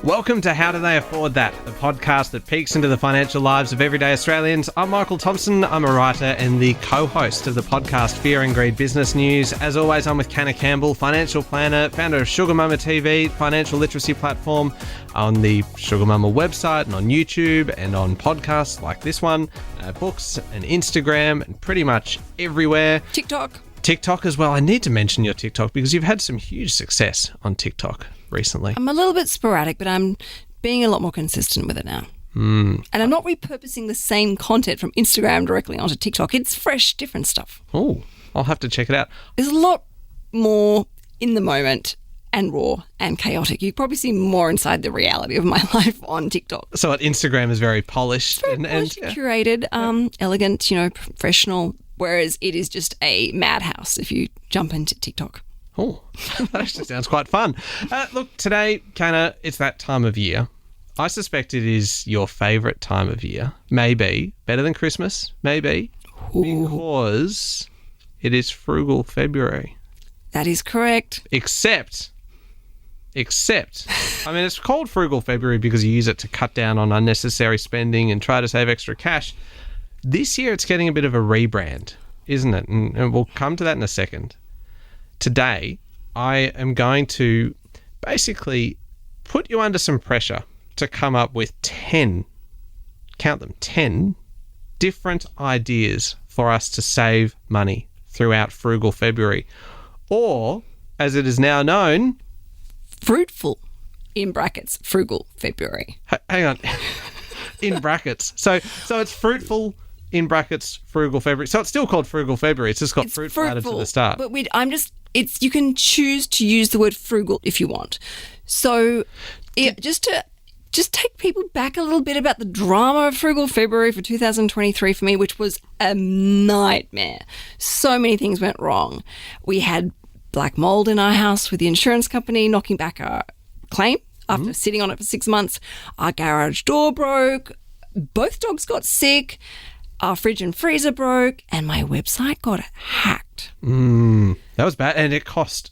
Welcome to How Do They Afford That, the podcast that peeks into the financial lives of everyday Australians. I'm Michael Thompson. I'm a writer and the co-host of the podcast Fear and Greed Business News. As always, I'm with Canna Campbell, financial planner, founder of Sugar Mama TV, financial literacy platform, on the Sugar Mama website and on YouTube and on podcasts like this one, books and Instagram and pretty much everywhere. TikTok as well. I need to mention your TikTok because you've had some huge success on TikTok recently. I'm a little bit sporadic, but I'm being a lot more consistent with it now. And I'm not repurposing the same content from Instagram directly onto TikTok. It's fresh, different stuff. Oh, I'll have to check it out. There's a lot more in the moment and raw and chaotic. You probably see more inside the reality of my life on TikTok. So Instagram is very polished. Curated, elegant, professional, whereas it is just a madhouse if you jump into TikTok. Oh, that actually sounds quite fun. Look, today, Canna, it's that time of year. I suspect it is your favourite time of year. Maybe. Better than Christmas. Maybe. Ooh. Because it is Frugal February. That is correct. Except, I mean, it's called Frugal February because you use it to cut down on unnecessary spending and try to save extra cash. This year, it's getting a bit of a rebrand, isn't it? And we'll come to that in a second. Today, I am going to basically put you under some pressure to come up with 10 different ideas for us to save money throughout Frugal February. Or, as it is now known, Fruitful, in brackets, Frugal February. Hang on. In brackets. So it's fruitful, in brackets, Frugal February. So it's still called Frugal February. It's just got fruit added to the start. But you can choose to use the word frugal if you want. So just take people back a little bit about the drama of Frugal February for 2023 for me, which was a nightmare. So many things went wrong. We had black mold in our house with the insurance company knocking back our claim after sitting on it for 6 months. Our garage door broke. Both dogs got sick. Our fridge and freezer broke, and my website got hacked. That was bad, and it cost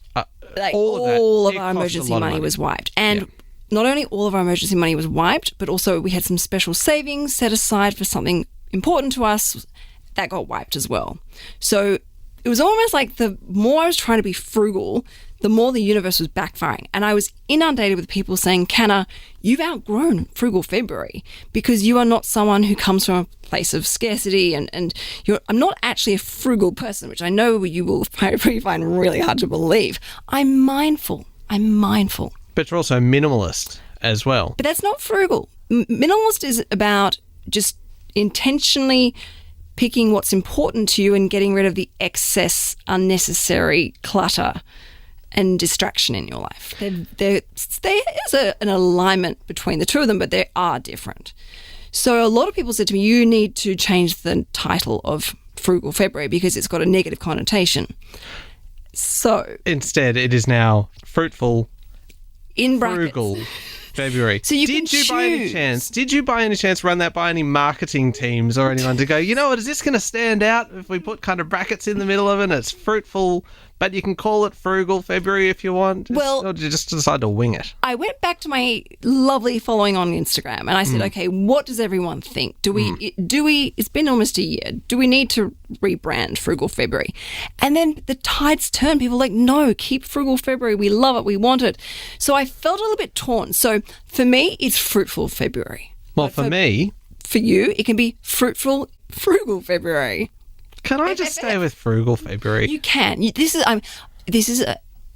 all of our emergency money was wiped. And not only all of our emergency money was wiped, but also we had some special savings set aside for something important to us that got wiped as well. So it was almost like the more I was trying to be frugal, the more the universe was backfiring. And I was inundated with people saying, Canna, you've outgrown Frugal February because you are not someone who comes from a place of scarcity and I'm not actually a frugal person, which I know you will probably find really hard to believe. I'm mindful. But you're also minimalist as well. But that's not frugal. Minimalist is about just intentionally picking what's important to you and getting rid of the excess, unnecessary clutter and distraction in your life. There is an alignment between the two of them, but they are different. So a lot of people said to me, you need to change the title of Frugal February because it's got a negative connotation. So instead, it is now Fruitful, in brackets, Frugal February. So you Did you by any chance run that by any marketing teams or anyone to go, you know what, is this going to stand out if we put kind of brackets in the middle of it and it's fruitful, but you can call it Frugal February if you want? Or did you just decide to wing it? I went back to my lovely following on Instagram and I said, okay, what does everyone think? Do we, it's been almost a year. Do we need to rebrand Frugal February? And then the tides turned. People were like, no, keep Frugal February. We love it. We want it. So I felt a little bit torn. So for me, it's Fruitful February. Well, for me, for you, it can be Fruitful Frugal February. Can I just stay with Frugal February? You can. This is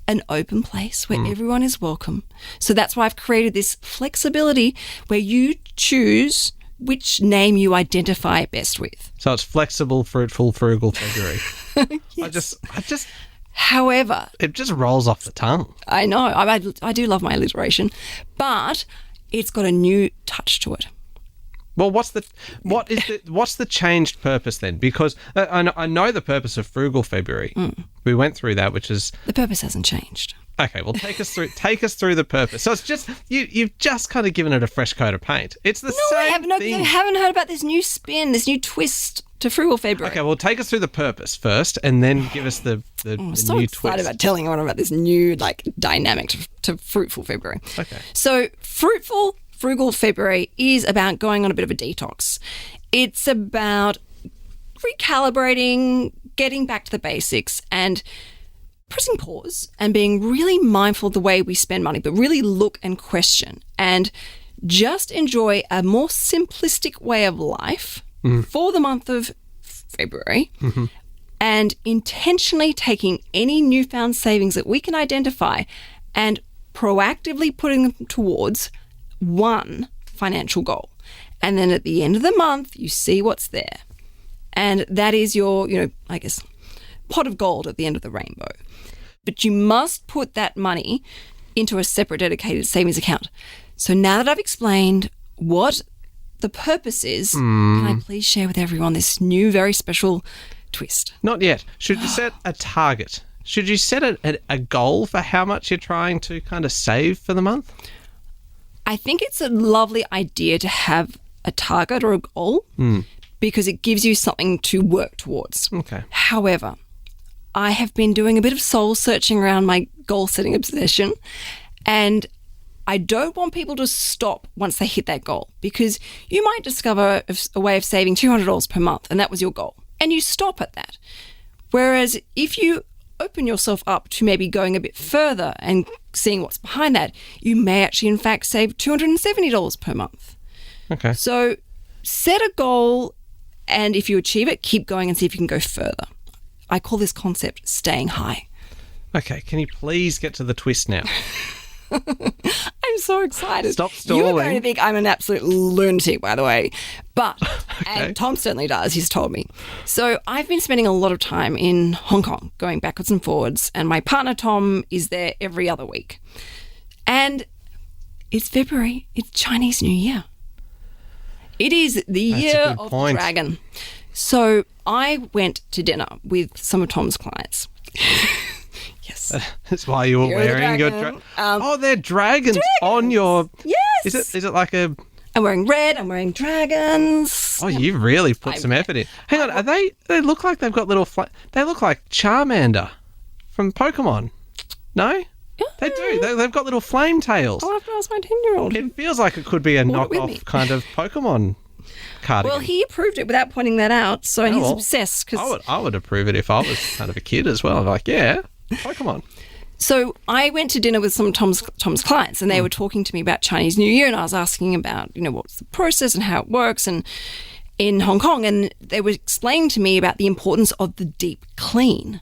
an open place where everyone is welcome. So that's why I've created this flexibility where you choose which name you identify best with. So it's flexible, fruitful, frugal February. Yes. I just. However, it just rolls off the tongue. I know. I do love my alliteration, but it's got a new touch to it. Well, what's the changed purpose then? Because I know the purpose of Frugal February. We went through that, which is the purpose hasn't changed. Okay, well, take us through the purpose. So it's just you've just kind of given it a fresh coat of paint. It's the same thing. I haven't heard about this new spin, this new twist to Frugal February. Okay, well, take us through the purpose first and then give us the I'm the so new excited twist. about telling everyone about this new dynamic to Fruitful February. Okay. So Frugal February is about going on a bit of a detox. It's about recalibrating, getting back to the basics and pressing pause and being really mindful of the way we spend money, but really look and question and just enjoy a more simplistic way of life for the month of February and intentionally taking any newfound savings that we can identify and proactively putting them towards one financial goal. And then at the end of the month, you see what's there. And that is your, pot of gold at the end of the rainbow. But you must put that money into a separate dedicated savings account. So now that I've explained what the purpose is, can I please share with everyone this new, very special twist? Not yet. Should you set a target? Should you set a goal for how much you're trying to kind of save for the month? I think it's a lovely idea to have a target or a goal because it gives you something to work towards. Okay. However, I have been doing a bit of soul searching around my goal setting obsession, and I don't want people to stop once they hit that goal because you might discover a way of saving $200 per month and that was your goal and you stop at that. Whereas if you open yourself up to maybe going a bit further and seeing what's behind that, you may actually in fact save $270 per month. Okay. So set a goal and if you achieve it, keep going and see if you can go further. I call this concept staying high. Okay, can you please get to the twist now? I'm so excited. Stop stalling. You're going to think I'm an absolute lunatic, by the way. But, Okay. and Tom certainly does, he's told me. So I've been spending a lot of time in Hong Kong, going backwards and forwards, and my partner Tom is there every other week. And it's February, it's Chinese New Year. It is the year of the dragon. So I went to dinner with some of Tom's clients. Yes. That's why you were wearing your they're dragons on your... Yes. Is it like a... I'm wearing red, I'm wearing dragons. Oh, you've really put some effort in. Hang on, they look like they've got little... they look like Charmander from Pokemon. No? Yeah. They do. They've got little flame tails. I'll have to ask my 10-year-old. It feels like it could be a knockoff kind of Pokemon cardigan. Well, he approved it without pointing that out, so he's obsessed. Cause I would approve it if I was kind of a kid as well. I'm like, yeah, Pokemon. So I went to dinner with some of Tom's clients, and they were talking to me about Chinese New Year, and I was asking about, what's the process and how it works, and in Hong Kong, and they were explaining to me about the importance of the deep clean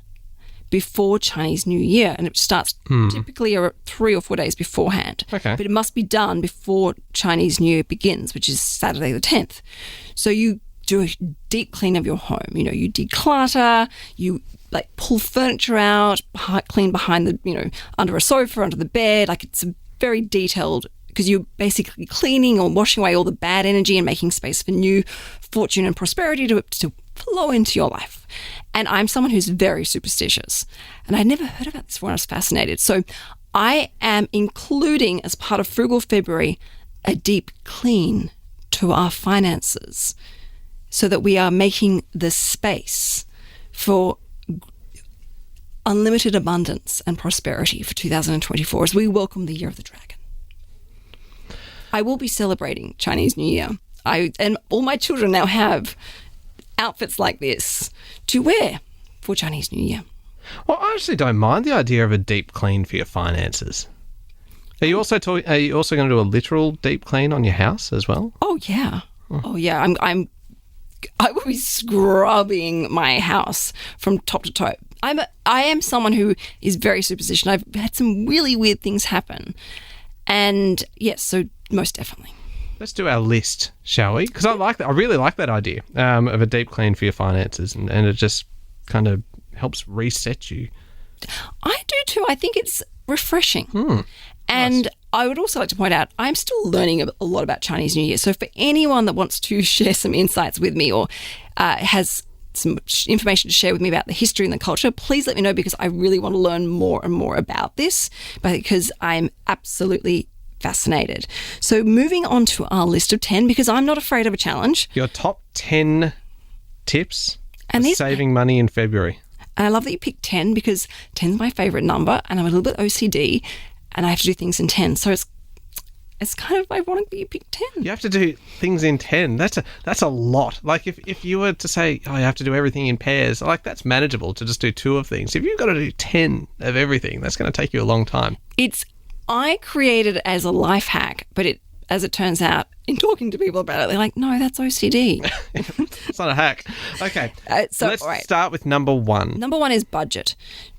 before Chinese New Year, and it starts typically 3 or 4 days beforehand. Okay. But it must be done before Chinese New Year begins, which is Saturday the 10th. So you do a deep clean of your home. You declutter, you pull furniture out, clean behind the, under a sofa, under the bed. It's a very detailed, because you're basically cleaning or washing away all the bad energy and making space for new fortune and prosperity to flow into your life. And I'm someone who's very superstitious, and I'd never heard about this before. I was fascinated. So I am including, as part of Frugal February, a deep clean to our finances so that we are making the space for unlimited abundance and prosperity for 2024 as we welcome the Year of the Dragon. I will be celebrating Chinese New Year. And all my children now have outfits like this to wear for Chinese New Year. Well, I actually don't mind the idea of a deep clean for your finances. Are you also going to do a literal deep clean on your house as well? Oh yeah. Oh yeah. I will be scrubbing my house from top to toe. I am someone who is very superstitious. I've had some really weird things happen. And yes, so most definitely. Let's do our list, shall we? Because I like that. I really like that idea of a deep clean for your finances, and it just kind of helps reset you. I do too. I think it's refreshing. And nice. I would also like to point out, I'm still learning a lot about Chinese New Year. So for anyone that wants to share some insights with me or has some information to share with me about the history and the culture, please let me know, because I really want to learn more and more about this, because I'm absolutely fascinated. So moving on to our list of 10, because I'm not afraid of a challenge. Your top 10 tips And for these saving money in February. And I love that you picked 10 because 10 is my favourite number and I'm a little bit OCD and I have to do things in 10. So it's kind of ironic that you picked 10. You have to do things in 10. That's a lot. Like if you were to say, oh, you have to do everything in pairs, like that's manageable to just do 2 of things. If you've got to do 10 of everything, that's going to take you a long time. I created it as a life hack, but as it turns out, in talking to people about it, they're like, no, that's OCD. It's not a hack. Okay. So let's start with number 1. Number 1 is budget.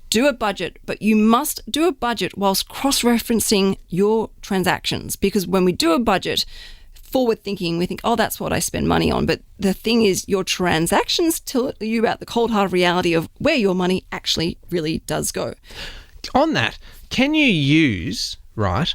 Do a budget, but you must do a budget whilst cross-referencing your transactions, because when we do a budget, forward thinking, we think, oh, that's what I spend money on. But the thing is, your transactions tell you about the cold hard reality of where your money actually really does go. On that, can you use... Right.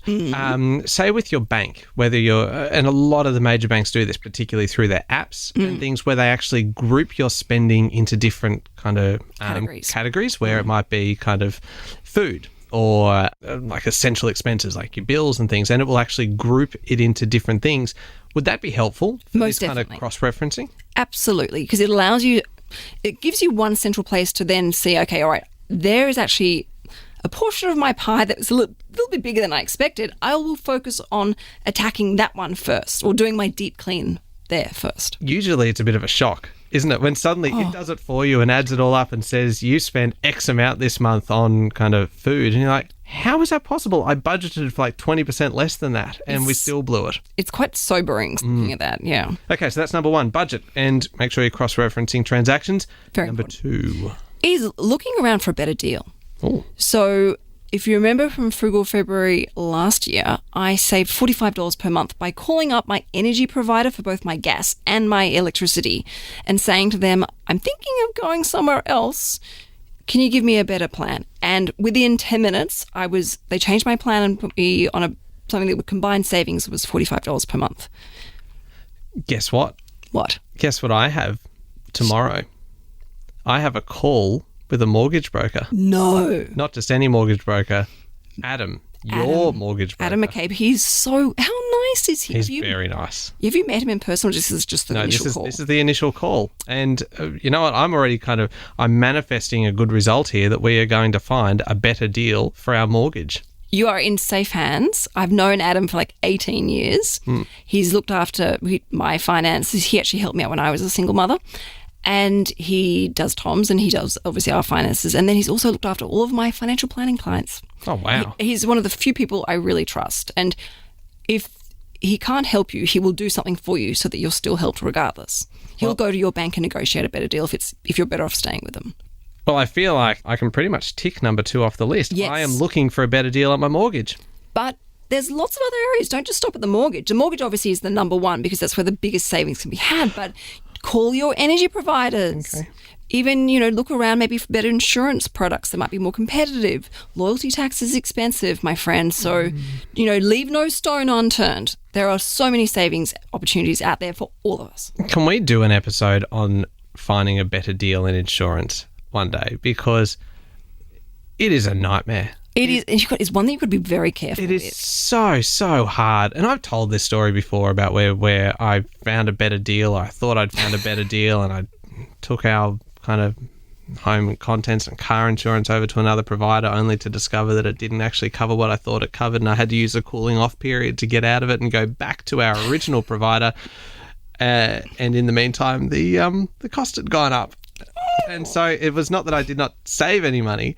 Say with your bank, whether you're, and a lot of the major banks do this, particularly through their apps and things where they actually group your spending into different kind of categories where it might be kind of food or like essential expenses like your bills and things, and it will actually group it into different things. Would that be helpful for Most this definitely. kind of cross-referencing? Absolutely, because it gives you one central place to then see, okay, all right, there is actually a portion of my pie that was a little bit bigger than I expected. I will focus on attacking that one first or doing my deep clean there first. Usually it's a bit of a shock, isn't it? When suddenly it does it for you and adds it all up and says you spent X amount this month on kind of food. And you're like, how is that possible? I budgeted for like 20% less than that and we still blew it. It's quite sobering looking at that, yeah. Okay, so that's number 1, budget. And make sure you're cross-referencing transactions. Very Number important. 2 is looking around for a better deal. Ooh. So if you remember from Frugal February last year, I saved $45 per month by calling up my energy provider for both my gas and my electricity and saying to them, I'm thinking of going somewhere else. Can you give me a better plan? And within 10 minutes, they changed my plan and put me on something that would combine savings was $45 per month. Guess what? What? Guess what I have tomorrow? I have a call with a mortgage broker. No. Not just any mortgage broker. Adam, your mortgage broker. Adam McCabe. How nice is he? He's very nice. Have you met him in person or this is just the initial call? This is the initial call. And you know what? I'm manifesting a good result here that we are going to find a better deal for our mortgage. You are in safe hands. I've known Adam for like 18 years. He's looked after my finances. He actually helped me out when I was a single mother. And he does Tom's and he does obviously our finances. And then he's also looked after all of my financial planning clients. Oh, wow. He's one of the few people I really trust. And if he can't help you, he will do something for you so that you're still helped regardless. He'll go to your bank and negotiate a better deal if you're better off staying with them. Well, I feel like I can pretty much tick number 2 off the list. Yes. I am looking for a better deal on my mortgage. But there's lots of other areas. Don't just stop at the mortgage. The mortgage obviously is the number 1 because that's where the biggest savings can be had. But call your energy providers. Okay. Even, look around maybe for better insurance products that might be more competitive. Loyalty tax is expensive, my friend. So, leave no stone unturned. There are so many savings opportunities out there for all of us. Can we do an episode on finding a better deal in insurance one day? Because it is a nightmare. It is. It's one that you could be very careful with. It is so hard. And I've told this story before about where I found a better deal. I thought I'd found a better deal and I took our kind of home and contents and car insurance over to another provider only to discover that it didn't actually cover what I thought it covered, and I had to use a cooling off period to get out of it and go back to our original provider. And in the meantime, the cost had gone up. And so it was not that I did not save any money.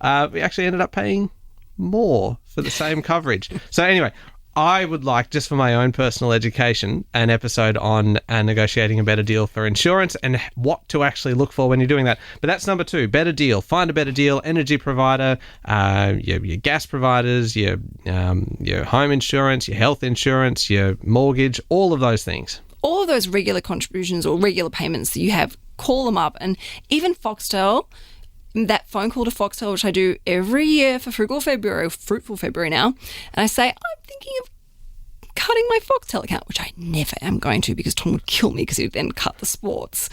We actually ended up paying more for the same coverage. So anyway, I would like, just for my own personal education, an episode on negotiating a better deal for insurance and what to actually look for when you're doing that. But that's number 2, better deal. Find a better deal, energy provider, your gas providers, your home insurance, your health insurance, your mortgage, all of those things. All of those regular contributions or regular payments that you have, call them up. And even Foxtel, that phone call to Foxtel, which I do every year for Frugal February, Fruitful February now, and I say, I'm thinking of cutting my Foxtel account, which I never am going to because Tom would kill me because he would then cut the sports.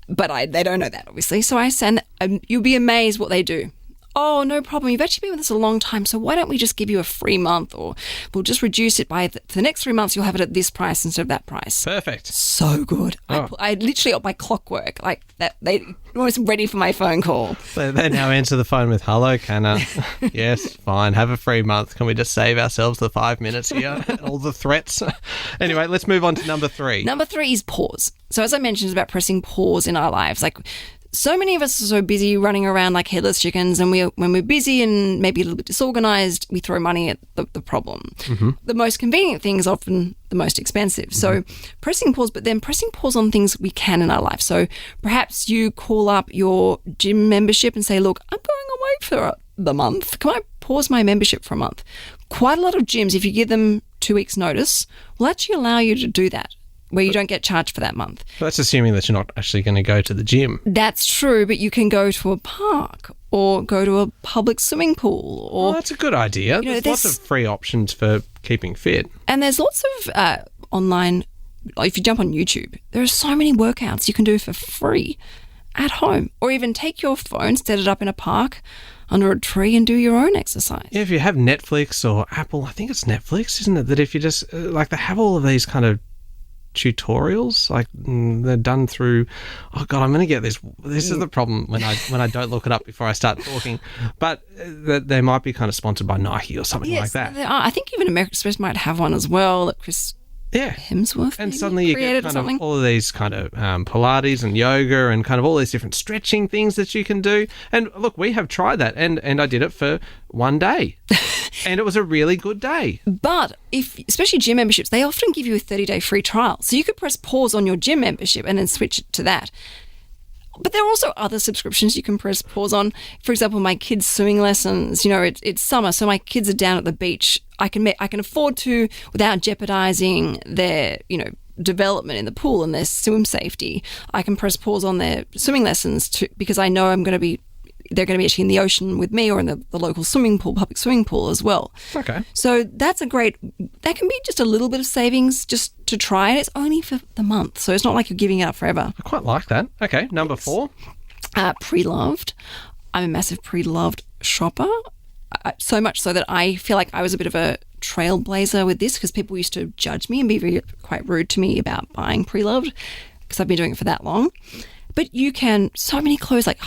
But they don't know that, obviously. So I send, you'll be amazed what they do. oh, no problem. You've actually been with us a long time, so why don't we just give you a free month, or we'll just reduce it by for the next 3 months, you'll have it at this price instead of that price. Perfect. So good. Oh. I literally got my clockwork, like that. They was ready for my phone call. They now answer the phone with, hello, Canna. Yes, fine. Have a free month. Can we just save ourselves the 5 minutes here? All the threats. Anyway, let's move on to number 3. Number 3 is pause. So as I mentioned, it's about pressing pause in our lives. Like, so many of us are so busy running around like headless chickens, and when we're busy and maybe a little bit disorganized, we throw money at the problem. Mm-hmm. The most convenient thing is often the most expensive. So pressing pause, but then pressing pause on things we can in our life. So perhaps you call up your gym membership and say, look, I'm going away for the month. Can I pause my membership for a month? Quite a lot of gyms, if you give them 2 weeks notice, will actually allow you to do that, where you don't get charged for that month. That's assuming that you're not actually going to go to the gym. That's true, but you can go to a park or go to a public swimming pool. Or that's a good idea. There's lots of free options for keeping fit. And there's lots of online, if you jump on YouTube, there are so many workouts you can do for free at home. Or even take your phone, set it up in a park under a tree and do your own exercise. Yeah, if you have Netflix or Apple, I think it's Netflix, isn't it? That if you just, like, they have all of these kind of tutorials, like they're done through, oh god, I'm going to get this is the problem when I don't look it up before I start talking, but they might be kind of sponsored by Nike or something like that. I think even American Express might have one as well that Chris Hemsworth and suddenly you get kind of all of these kind of Pilates and yoga and kind of all these different stretching things that you can do. And look, we have tried that, and I did it for one day and it was a really good day. But especially gym memberships, they often give you a 30-day free trial, so you could press pause on your gym membership and then switch it to that. But there are also other subscriptions you can press pause on. For example, my kids' swimming lessons, it's summer, so my kids are down at the beach. I can afford to, without jeopardizing their, development in the pool and their swim safety, I can press pause on their swimming lessons because I know they're going to be actually in the ocean with me or in the local swimming pool, public swimming pool as well. Okay. So that can be just a little bit of savings just to try it. It's only for the month, so it's not like you're giving it up forever. I quite like that. Okay, number 4. Pre-loved. I'm a massive pre-loved shopper, so much so that I feel like I was a bit of a trailblazer with this because people used to judge me and be quite rude to me about buying pre-loved because I've been doing it for that long. But you can, so many clothes, like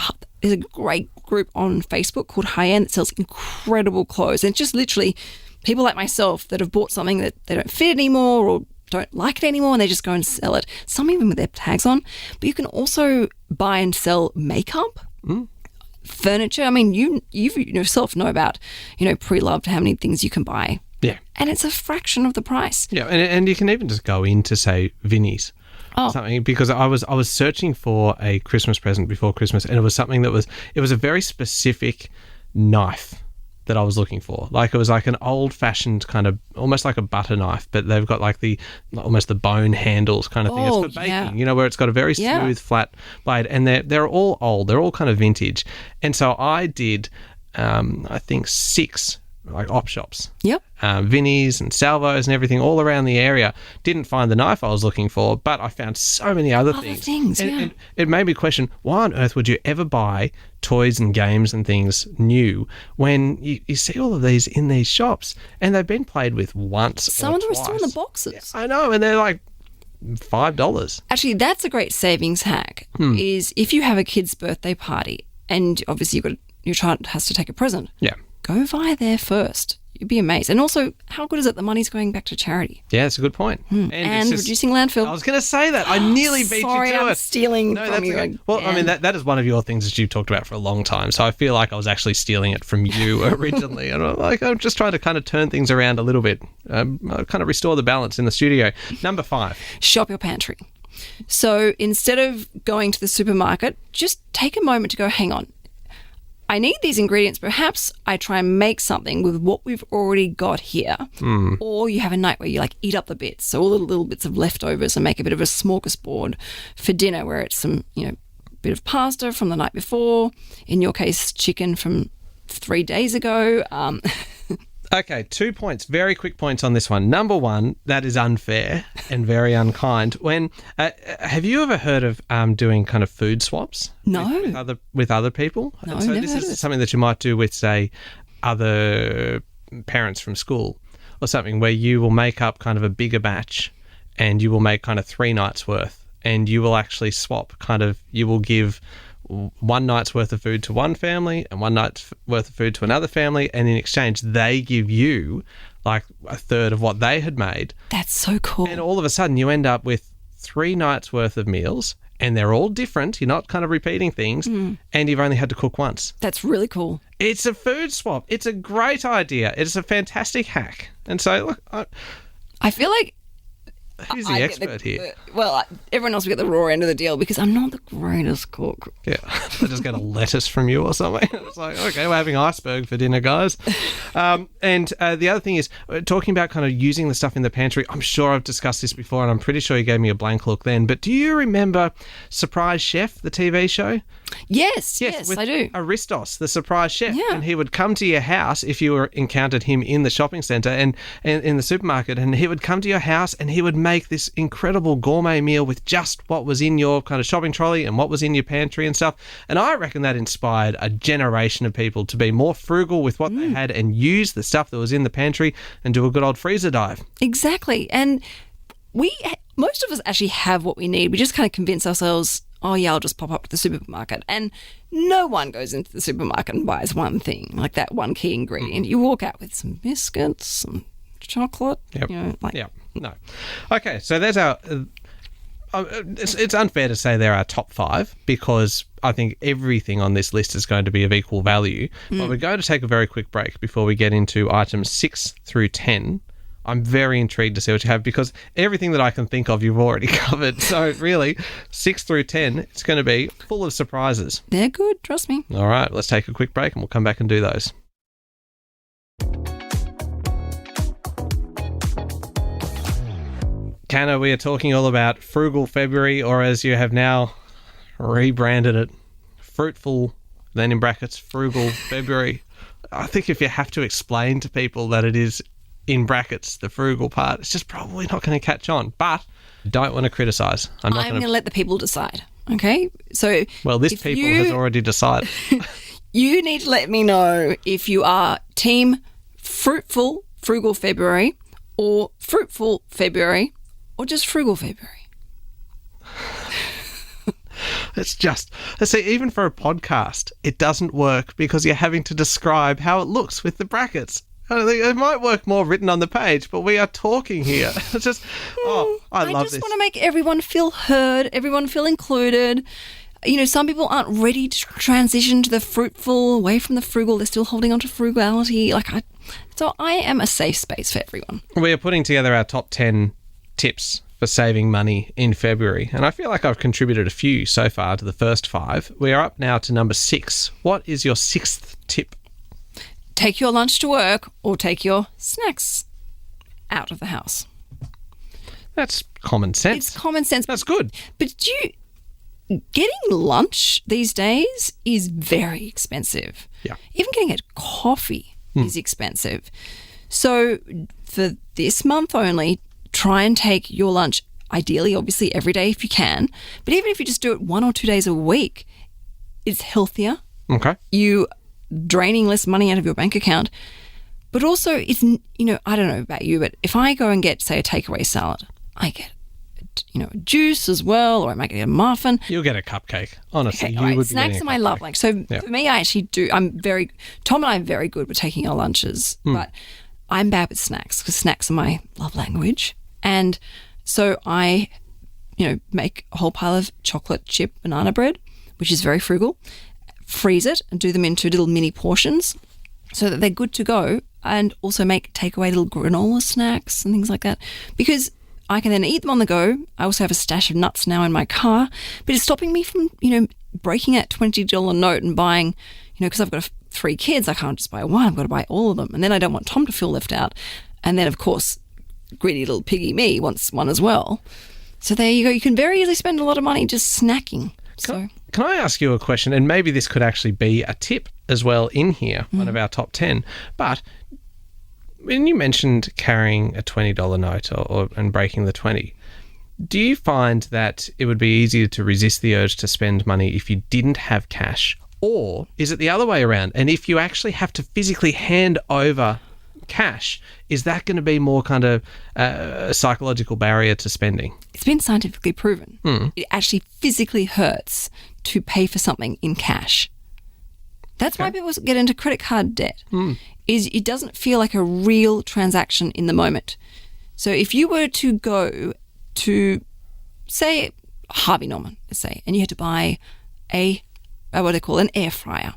there's a great group on Facebook called High End that sells incredible clothes. And it's just literally people like myself that have bought something that they don't fit anymore or don't like it anymore and they just go and sell it. Some even with their tags on. But you can also buy and sell makeup, furniture. I mean, you yourself know about, pre-loved, how many things you can buy. Yeah. And it's a fraction of the price. Yeah, and you can even just go into, say, Vinnie's. Something, because I was searching for a Christmas present before Christmas, and it was something that was a very specific knife that I was looking for. Like, it was like an old-fashioned kind of, almost like a butter knife, but they've got like almost the bone handles kind of thing. It's for baking, where it's got a very smooth, flat blade, and they're all old. They're all kind of vintage. And so I did, I think 6 like op shops. Yep. Vinnie's and Salvos and everything all around the area. Didn't find the knife I was looking for, but I found so many other things. And it made me question, why on earth would you ever buy toys and games and things new when you see all of these in these shops and they've been played with once Some or of them twice. are still in the boxes. I know, and they're like $5. Actually, that's a great savings hack, is if you have a kid's birthday party and obviously your child has to take a present. Yeah. Go via there first. You'd be amazed. And also, how good is it the money's going back to charity? Yeah, that's a good point. And reducing landfill. I was going to say that. I nearly beat you to Sorry, I'm it. stealing from you again. Well, I mean, that is one of your things that you've talked about for a long time. So I feel like I was actually stealing it from you originally. And I'm just trying to kind of turn things around a little bit, kind of restore the balance in the studio. Number 5. Shop your pantry. So instead of going to the supermarket, just take a moment to go, hang on. I need these ingredients. Perhaps I try and make something with what we've already got here. Or you have a night where you eat up the bits. So all the little bits of leftovers and make a bit of a smorgasbord for dinner where it's some, bit of pasta from the night before. In your case, chicken from 3 days ago. Okay, 2 points, very quick points on this one. Number one, that is unfair and very unkind. When have you ever heard of doing kind of food swaps? No. With other people? No, so never this heard of is it. something that you might do with, say, other parents from school or something, where you will make up kind of a bigger batch and you will make kind of 3 nights worth, and you will actually swap you will give 1 night's worth of food to one family and 1 night's worth of food to another family, and in exchange they give you like a third of what they had made. That's so cool. And all of a sudden you end up with 3 nights worth of meals, and they're all different. You're not kind of repeating things, and you've only had to cook once. That's really cool. It's a food swap. It's a great idea. It's a fantastic hack. And so, look, I feel like who's the expert here? Well, everyone else will get the raw end of the deal because I'm not the greatest cook. Yeah, I just get a lettuce from you or something. It's like, okay, we're having iceberg for dinner, guys. And the other thing is, talking about kind of using the stuff in the pantry, I'm sure I've discussed this before, and I'm pretty sure you gave me a blank look then, but do you remember Surprise Chef, the TV show? Yes, with I do. Aristos, the surprise chef. Yeah. And he would come to your house if you encountered him in the shopping centre and in the supermarket, and he would come to your house and he would make this incredible gourmet meal with just what was in your kind of shopping trolley and what was in your pantry and stuff. And I reckon that inspired a generation of people to be more frugal with what they had and use the stuff that was in the pantry and do a good old freezer dive. Exactly. And most of us actually have what we need. We just kind of convince ourselves, oh yeah, I'll just pop up to the supermarket. And no one goes into the supermarket and buys one thing, like that one key ingredient. You walk out with some biscuits, some chocolate. Yep. You know, No. Okay, so there's our... it's unfair to say they're our top 5 because I think everything on this list is going to be of equal value. But we're going to take a very quick break before we get into items 6 through 10. I'm very intrigued to see what you have because everything that I can think of you've already covered. So really, 6 through 10, it's going to be full of surprises. They're good, trust me. All right, let's take a quick break and we'll come back and do those. Canna, we are talking all about Frugal February, or as you have now rebranded it, Fruitful, then in brackets, Frugal February. I think if you have to explain to people that it is in brackets, the frugal part, it's just probably not going to catch on. But don't want to criticise. I'm going to let the people decide, okay? So, well, this people has already decided. You need to let me know if you are team Fruitful Frugal February or Fruitful February or just Frugal February. It's just, see, even for a podcast, it doesn't work because you're having to describe how it looks with the brackets. I think it might work more written on the page, but we are talking here. It's just, I love this. I just want to make everyone feel heard, everyone feel included. You know, some people aren't ready to transition to the fruitful, away from the frugal. They're still holding on to frugality. So I am a safe space for everyone. We are putting together our top 10 tips for saving money in February, and I feel like I've contributed a few so far to the first 5. We are up now to number 6. What is your 6th tip? Take your lunch to work or take your snacks out of the house. That's common sense. It's common sense. That's good. But getting lunch these days is very expensive. Yeah. Even getting a coffee is expensive. So for this month only, try and take your lunch, ideally, obviously, every day if you can. But even if you just do it 1 or 2 days a week, it's healthier. Okay. You draining less money out of your bank account. But also, it's, I don't know about you, but if I go and get, say, a takeaway salad, I get, a juice as well, or I might get a muffin. You'll get a cupcake. Honestly, okay, you would be snacks getting are my love. For me, I actually do. Tom and I are very good with taking our lunches, but I'm bad with snacks because snacks are my love language. And so I, make a whole pile of chocolate chip banana bread, which is very frugal, freeze it and do them into little mini portions so that they're good to go, and also make takeaway little granola snacks and things like that because I can then eat them on the go. I also have a stash of nuts now in my car, but it's stopping me from, breaking that $20 note and buying, because I've got 3 kids, I can't just buy one, I've got to buy all of them. And then I don't want Tom to feel left out. And then, of course, greedy little piggy me wants one as well. So there you go. You can very easily spend a lot of money just snacking. Can I ask you a question? And maybe this could actually be a tip as well in here, one of our top 10. But when you mentioned carrying a $20 note and breaking the 20, do you find that it would be easier to resist the urge to spend money if you didn't have cash? Or is it the other way around? And if you actually have to physically hand over cash, is that going to be more kind of a psychological barrier to spending? It's been scientifically proven. It actually physically hurts to pay for something in cash. That's why people get into credit card debt, is it doesn't feel like a real transaction in the moment. So if you were to go to, say, Harvey Norman, let's say, and you had to buy what they call an air fryer,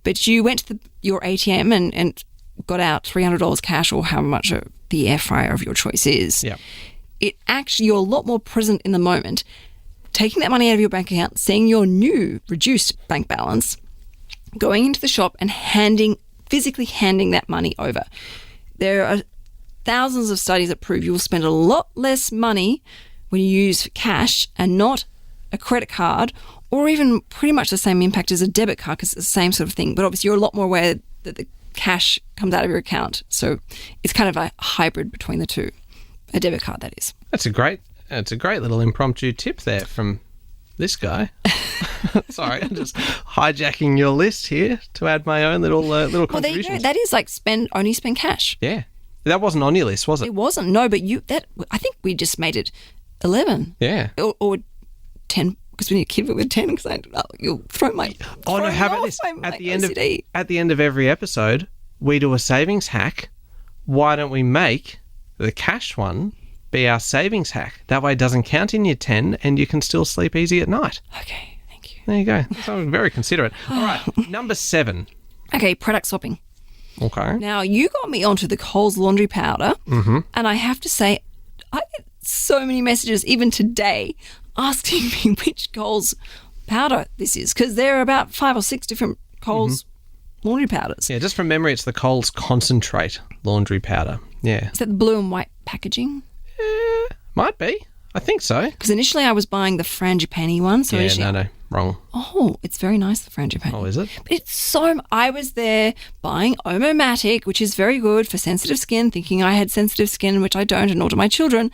but you went to your ATM and got out $300 cash or how much the air fryer of your choice is. Yeah. It actually, you're a lot more present in the moment, taking that money out of your bank account, seeing your new reduced bank balance, going into the shop and physically handing that money over. There are thousands of studies that prove you will spend a lot less money when you use cash and not a credit card, or even pretty much the same impact as a debit card because it's the same sort of thing. But obviously you're a lot more aware that the cash comes out of your account. So it's kind of a hybrid between the two. A debit card, that is. That's a great little impromptu tip there from this guy. Sorry, I'm just hijacking your list here to add my own little contributions. Well, there you go. That is like only spend cash. Yeah. That wasn't on your list, was it? It wasn't. No, but I think we just made it 11. Yeah. Or 10, because we need to keep it with 10 because you'll throw my... Oh, no, how about this? At the end of every episode, we do a savings hack. Why don't we make the cash one be our savings hack? That way it doesn't count in your 10 and you can still sleep easy at night. Okay, thank you. There you go. So very considerate. All right, number 7. Okay, product swapping. Okay. Now, you got me onto the Coles laundry powder, and I have to say, I get so many messages, even today, asking me which Coles powder this is, because there are about 5 or 6 different Coles laundry powders. Yeah, just from memory, it's the Coles Concentrate laundry powder. Yeah. Is that the blue and white packaging? Might be. I think so. Because initially I was buying the frangipani one. So no, wrong. Oh, it's very nice, the frangipani. Oh, is it? But it's I was there buying Omomatic, which is very good for sensitive skin, thinking I had sensitive skin, which I don't, and nor do my children.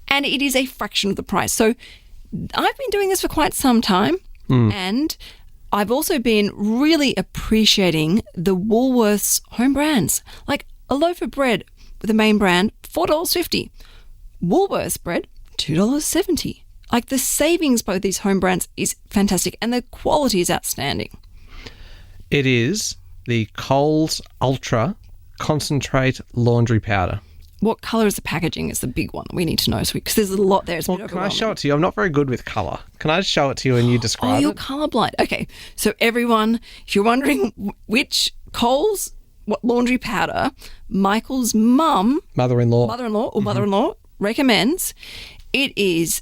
And it is a fraction of the price. So I've been doing this for quite some time. And I've also been really appreciating the Woolworths home brands. Like a loaf of bread with the main brand, $4.50. Woolworths bread, $2.70. Like the savings by these home brands is fantastic and the quality is outstanding. It is the Coles Ultra Concentrate Laundry Powder. What colour is the packaging is the big one that we need to know, because there's a lot there. Well, can I show it to you? I'm not very good with colour. Can I just show it to you and you describe it? Oh, you're colourblind. Okay, so everyone, if you're wondering which Coles laundry powder Michael's mother-in-law recommends, it's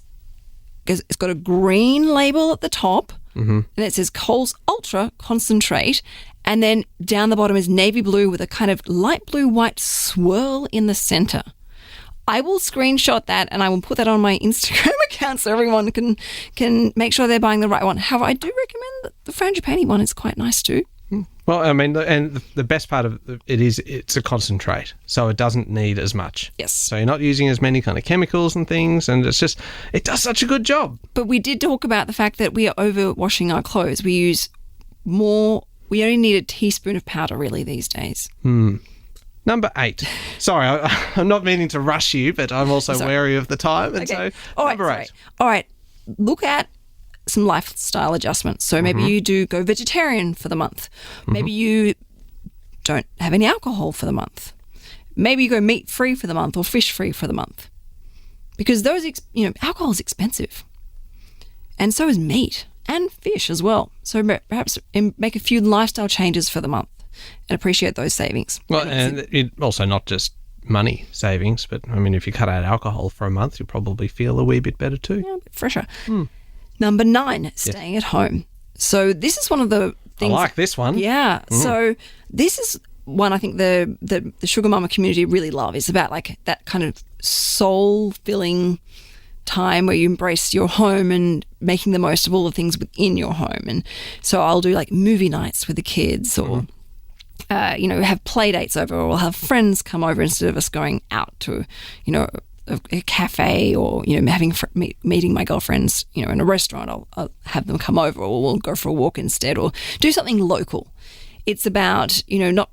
got a green label at the top, and it says Coles Ultra Concentrate, and then down the bottom is navy blue with a kind of light blue-white swirl in the centre. I will screenshot that and I will put that on my Instagram account so everyone can make sure they're buying the right one. However, I do recommend the frangipani one. It's quite nice too. Well, I mean, and the best part of it is it's a concentrate, so it doesn't need as much. Yes. So you're not using as many kind of chemicals and things, and it does such a good job. But we did talk about the fact that we are overwashing our clothes. We use more. We only need a teaspoon of powder really these days. Number 8. Sorry, I'm not meaning to rush you, but I'm also wary of the time. And okay. So, number 8. All right. Look at some lifestyle adjustments. So maybe you do go vegetarian for the month. Maybe you don't have any alcohol for the month. Maybe you go meat-free for the month or fish-free for the month. Because those, alcohol is expensive. And so is meat and fish as well. So perhaps make a few lifestyle changes for the month and appreciate those savings. Well, and it also not just money savings, but I mean, if you cut out alcohol for a month, you'll probably feel a wee bit better too. Yeah, a bit fresher. Number 9, staying at home. So this is one of the things. I like this one. Yeah. So this is one I think the Sugar Mama community really love. It's about like that kind of soul-filling time where you embrace your home and making the most of all the things within your home. And so I'll do like movie nights with the kids or have play dates over, or we'll have friends come over instead of us going out to, a cafe, or, meeting my girlfriends, in a restaurant. I'll have them come over, or we'll go for a walk instead, or do something local. It's about, not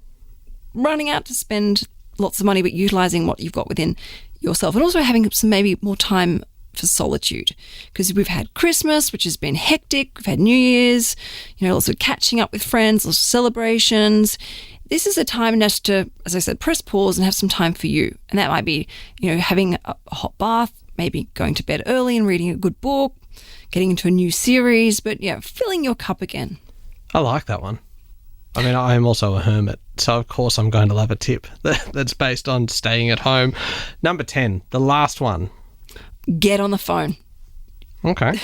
running out to spend lots of money, but utilising what you've got within yourself, and also having some maybe more time for solitude, because we've had Christmas, which has been hectic. We've had New Year's, lots of catching up with friends, lots of celebrations. This is a time just to, as I said, press pause and have some time for you. And that might be, having a hot bath, maybe going to bed early and reading a good book, getting into a new series, but filling your cup again. I like that one. I mean, I am also a hermit, so of course I'm going to love a tip that's based on staying at home. Number 10, the last one. Get on the phone. Okay.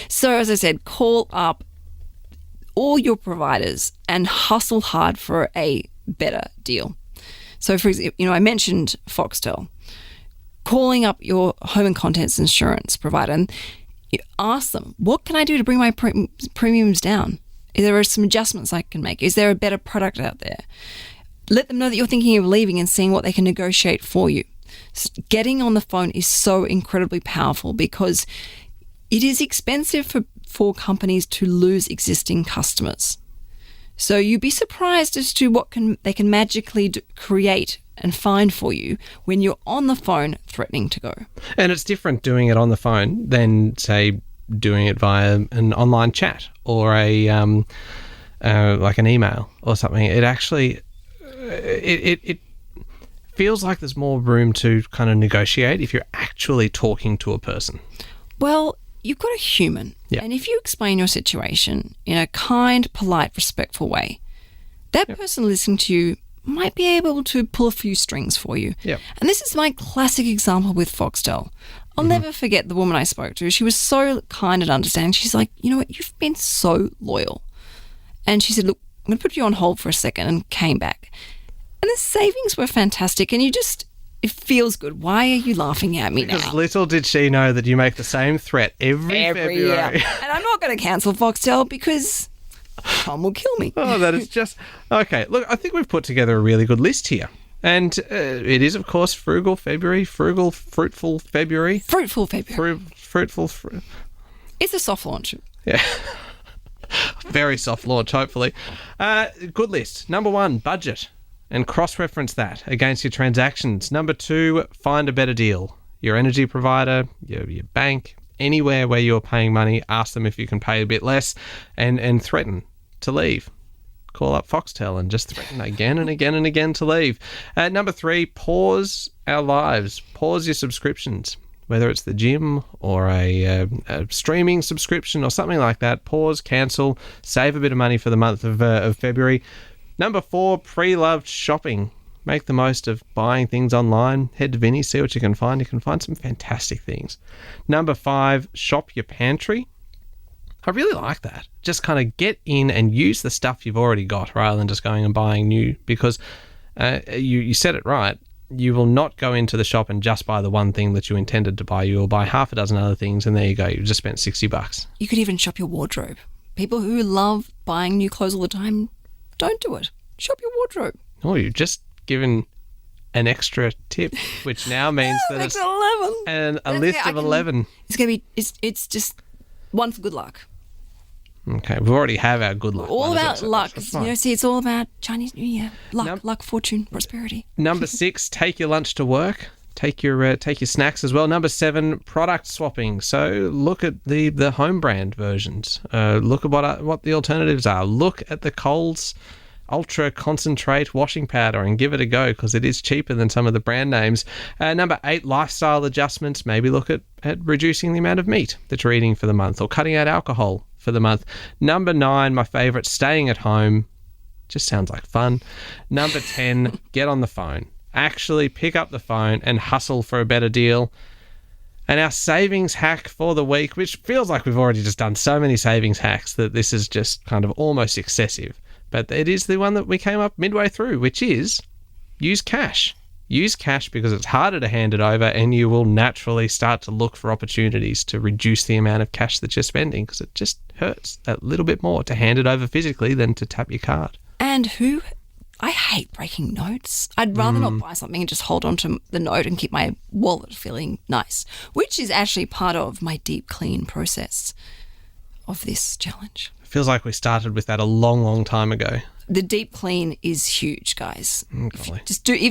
So, as I said, call up all your providers and hustle hard for a better deal. So, for example, I mentioned Foxtel. Calling up your home and contents insurance provider and ask them, what can I do to bring my premiums down? Is there some adjustments I can make? Is there a better product out there? Let them know that you're thinking of leaving and seeing what they can negotiate for you. Getting on the phone is so incredibly powerful, because it is expensive for companies to lose existing customers. So you'd be surprised as to what they can magically create and find for you when you're on the phone threatening to go. And it's different doing it on the phone than, say, doing it via an online chat or like an email or something. It actually it feels like there's more room to kind of negotiate if you're actually talking to a person. Well, you've got a human. Yep. And if you explain your situation in a kind, polite, respectful way, that person listening to you might be able to pull a few strings for you. Yep. And this is my classic example with Foxtel. I'll never forget the woman I spoke to. She was so kind and understanding. She's like, you know what, you've been so loyal. And she said, look, I'm going to put you on hold for a second, and came back. And the savings were fantastic, and it feels good. Why are you laughing at me because now? Little did she know that you make the same threat every February. Year. And I'm not going to cancel Foxtel because Tom will kill me. Oh, that is just... Okay, look, I think we've put together a really good list here. And it is, of course, Frugal February, Fruitful February. Fruitful February. Fruitful... It's a soft launch. Yeah. Very soft launch, hopefully. Good list. Number 1, budget. And cross-reference that against your transactions. Number 2, find a better deal. Your energy provider, your bank, anywhere where you're paying money, ask them if you can pay a bit less, and threaten to leave. Call up Foxtel and just threaten again and again and again to leave. Number 3, pause our lives. Pause your subscriptions, whether it's the gym or a streaming subscription or something like that. Pause, cancel, save a bit of money for the month of February. Number 4, pre-loved shopping. Make the most of buying things online. Head to Vinnie, see what you can find. You can find some fantastic things. Number 5, shop your pantry. I really like that. Just kind of get in and use the stuff you've already got rather than just going and buying new, because you said it right. You will not go into the shop and just buy the one thing that you intended to buy. You will buy half a dozen other things, and there you go. You've just spent $60. You could even shop your wardrobe. People who love buying new clothes all the time, don't do it. Shop your wardrobe. Oh, you've just given an extra tip, which now means that it's 11. And a list of 11. It's going to be, it's just one for good luck. Okay, we already have our good luck. All about luck. See, it's all about Chinese New Year. Luck, fortune, prosperity. Number 6, take your lunch to work. Take your snacks as well. Number 7, product swapping. So look at the home brand versions. Look at what the alternatives are. Look at the Coles Ultra Concentrate washing powder and give it a go, because it is cheaper than some of the brand names. Number 8, lifestyle adjustments. Maybe look at reducing the amount of meat that you're eating for the month, or cutting out alcohol for the month. Number 9, my favourite, staying at home. Just sounds like fun. Number 10, get on the phone. Actually pick up the phone and hustle for a better deal. And our savings hack for the week, which feels like we've already just done so many savings hacks that this is just kind of almost excessive. But it is the one that we came up midway through, which is use cash. Use cash because it's harder to hand it over, and you will naturally start to look for opportunities to reduce the amount of cash that you're spending, because it just hurts that little bit more to hand it over physically than to tap your card. And I hate breaking notes. I'd rather not buy something and just hold on to the note and keep my wallet feeling nice, which is actually part of my deep clean process of this challenge. Feels like we started with that a long, long time ago. The deep clean is huge, guys. Even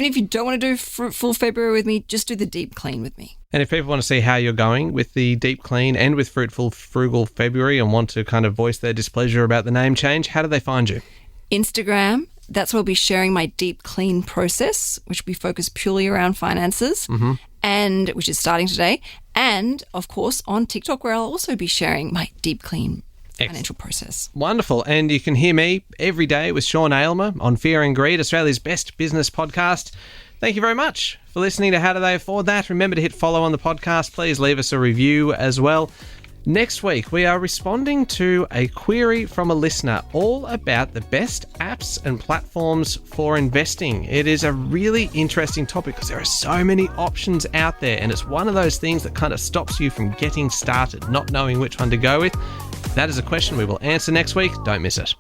if you don't want to do Frugal February with me, just do the deep clean with me. And if people want to see how you're going with the deep clean and with Frugal February and want to kind of voice their displeasure about the name change, how do they find you? Instagram. That's where I'll be sharing my deep clean process, which will be focused purely around finances, and which is starting today. And of course, on TikTok, where I'll also be sharing my deep clean financial process. Wonderful. And you can hear me every day with Sean Aylmer on Fear and Greed, Australia's best business podcast. Thank you very much for listening to How Do They Afford That? Remember to hit follow on the podcast. Please leave us a review as well. Next week, we are responding to a query from a listener all about the best apps and platforms for investing. It is a really interesting topic because there are so many options out there, and it's one of those things that kind of stops you from getting started, not knowing which one to go with. That is a question we will answer next week. Don't miss it.